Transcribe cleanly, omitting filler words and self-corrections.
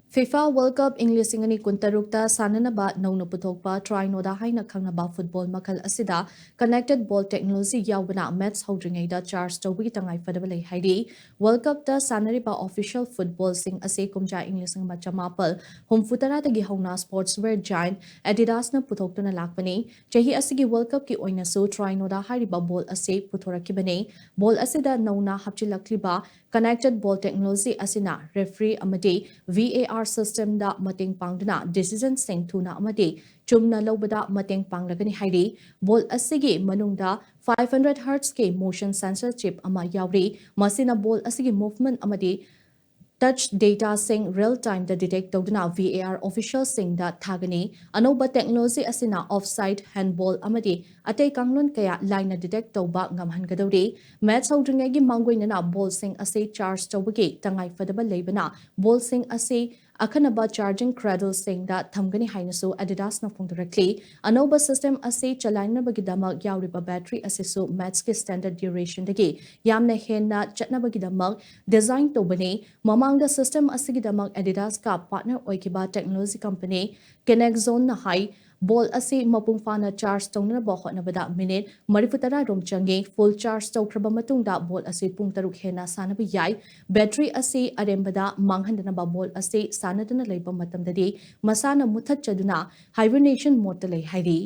FIFA World Cup English Ingani Kuntarukta Sananaba Nauna Putokpa Trinoda Haina Kangnaba Football Makal Asida Connected Ball Technology Yawbana Match Holdringaida Charge Tobi Tangai Fadabale Haidi World Cup Ta Sanariba Official Football Sing Ase Kumja English Machamapal Home Futara Tagi Hona Sportswear Giant Adidas na Putoktuna Lakbani Jahi Asigi World Cup Ki Oina So Trinoda Hariba Ball Ase Putora Kibane Ball Asida Nauna Hapchilakliba Connected Ball Technology Asina Referee Amadi VAR system da mating pangduna decision sing thuna amadi chumna lobada mating panglagani haidi ball asigi manungda 500 Hz ke motion sensor chip ama yauri masina ball asigi movement amadi touch data sing real time da detect tawduna VAR official sing da thagani anoba technology asina offside handball amadi atay kanglon kaya line na detect tawba ngamhan gadawri match hawdringagi manggoinana ball sing ase charge tawbagi tangai fadaba leibana ball sing ase Akanaba charging cradle sing da thamgani hainasu Adidas na phongdarakli anoba system ase chalaina bagidamak yauriba battery asesu match ke standard duration dagi yamna henna chatnabagidamak design tobani mamangda system asigidamak Adidas ka partner oikiba technology company Kenexon na hai ball ase mapung fana charge tongna ba hotnabada minute marifutara rom change full charge tawkraba matungda ball ase pung taruk hena sanabi yai battery ase arembada manghandana ba ball ase sanadana leiba matamdadi masana muthat chaduna hibernation mode lei hairi